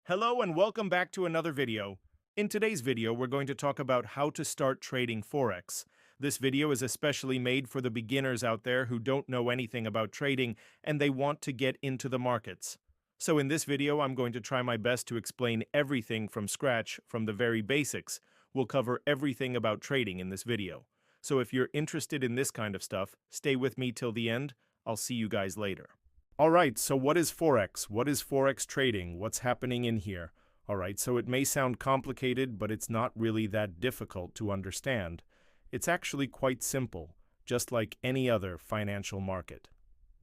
Hello and welcome back to another video. In today's video, we're going to talk about how to start trading Forex. This video is especially made for the beginners out there who don't know anything about trading and they want to get into the markets. So in this video, I'm going to try my best to explain everything from scratch, from the very basics. We'll cover everything about trading in this video. So if you're interested in this kind of stuff, stay with me till the end. I'll see you guys later. Alright, so what is Forex? What is Forex trading? What's happening in here? Alright, so it may sound complicated, but it's not really that difficult to understand. It's actually quite simple, just like any other financial market.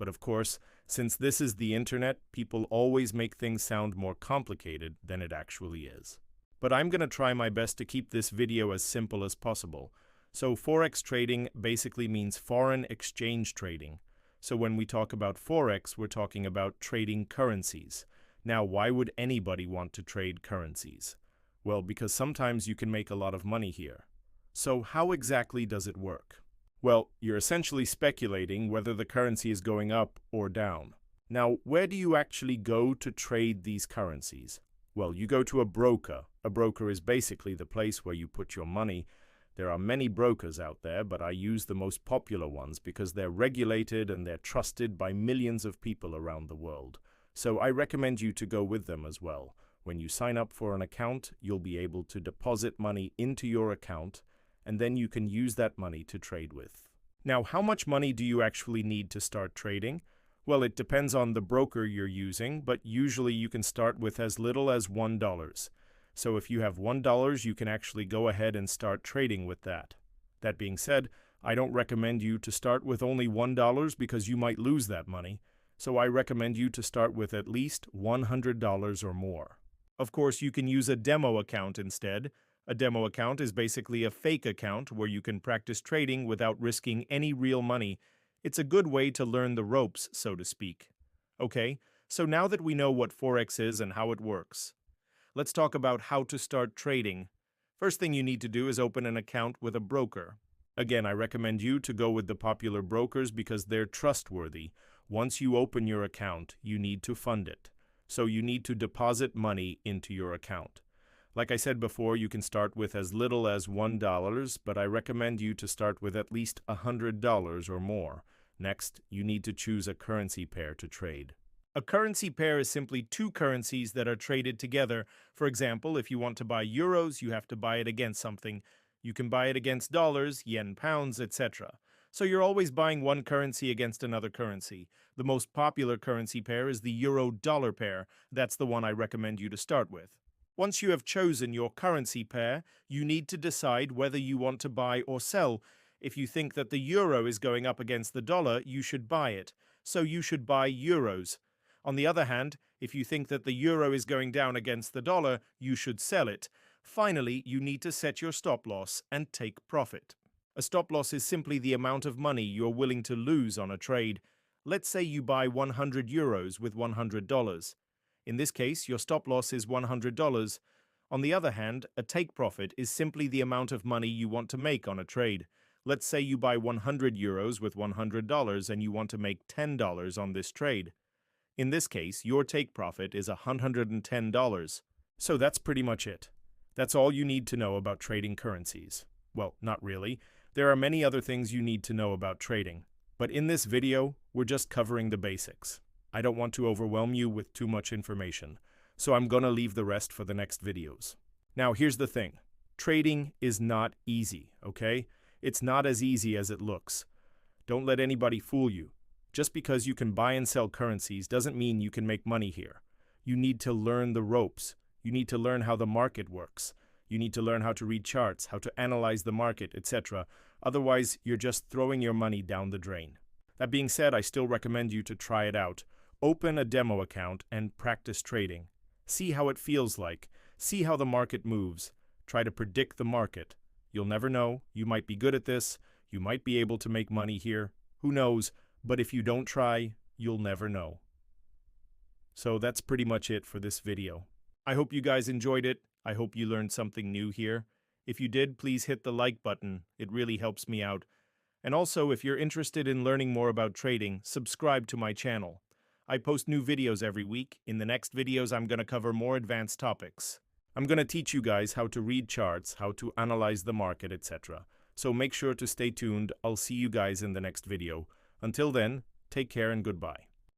But of course, since this is the internet, people always make things sound more complicated than it actually is. But I'm going to try my best to keep this video as simple as possible. So Forex trading basically means foreign exchange trading. So when we talk about Forex, we're talking about trading currencies. Now, why would anybody want to trade currencies? Well, because sometimes you can make a lot of money here. So how exactly does it work? Well, you're essentially speculating whether the currency is going up or down. Now, where do you actually go to trade these currencies? Well, you go to a broker. A broker is basically the place where you put your money. There are many brokers out there, but I use the most popular ones because they're regulated and they're trusted by millions of people around the world. So I recommend you to go with them as well. When you sign up for an account, you'll be able to deposit money into your account, and then you can use that money to trade with. Now, how much money do you actually need to start trading? Well, it depends on the broker you're using, but usually you can start with as little as $1. So if you have $1, you can actually go ahead and start trading with that. That being said, I don't recommend you to start with only $1 because you might lose that money. So I recommend you to start with at least $100 or more. Of course, you can use a demo account instead. A demo account is basically a fake account where you can practice trading without risking any real money. It's a good way to learn the ropes, so to speak. Okay, so now that we know what Forex is and how it works, let's talk about how to start trading. First thing you need to do is open an account with a broker. Again, I recommend you to go with the popular brokers because they're trustworthy. Once you open your account, you need to fund it. So you need to deposit money into your account. Like I said before, you can start with as little as $1, but I recommend you to start with at least $100 or more. Next, you need to choose a currency pair to trade. A currency pair is simply two currencies that are traded together. For example, if you want to buy euros, you have to buy it against something. You can buy it against dollars, yen, pounds, etc. So you're always buying one currency against another currency. The most popular currency pair is the euro-dollar pair. That's the one I recommend you to start with. Once you have chosen your currency pair, you need to decide whether you want to buy or sell. If you think that the euro is going up against the dollar, you should buy it. So you should buy euros. On the other hand, if you think that the euro is going down against the dollar, you should sell it. Finally, you need to set your stop loss and take profit. A stop loss is simply the amount of money you're willing to lose on a trade. Let's say you buy 100 euros with $100. In this case, your stop loss is $100. On the other hand, a take profit is simply the amount of money you want to make on a trade. Let's say you buy 100 euros with $100 and you want to make $10 on this trade. In this case, your take profit is $110. So that's pretty much it. That's all you need to know about trading currencies. Well, not really. There are many other things you need to know about trading. But in this video, we're just covering the basics. I don't want to overwhelm you with too much information, so I'm gonna leave the rest for the next videos. Now, here's the thing. Trading is not easy, okay? It's not as easy as it looks. Don't let anybody fool you. Just because you can buy and sell currencies doesn't mean you can make money here. You need to learn the ropes. You need to learn how the market works. You need to learn how to read charts, how to analyze the market, etc. Otherwise, you're just throwing your money down the drain. That being said, I still recommend you to try it out. Open a demo account and practice trading. See how it feels like. See how the market moves. Try to predict the market. You'll never know. You might be good at this. You might be able to make money here. Who knows? But if you don't try, you'll never know. So that's pretty much it for this video. I hope you guys enjoyed it. I hope you learned something new here. If you did, please hit the like button. It really helps me out. And also, if you're interested in learning more about trading, subscribe to my channel. I post new videos every week. In the next videos, I'm going to cover more advanced topics. I'm going to teach you guys how to read charts, how to analyze the market, etc. So make sure to stay tuned. I'll see you guys in the next video. Until then, take care and goodbye.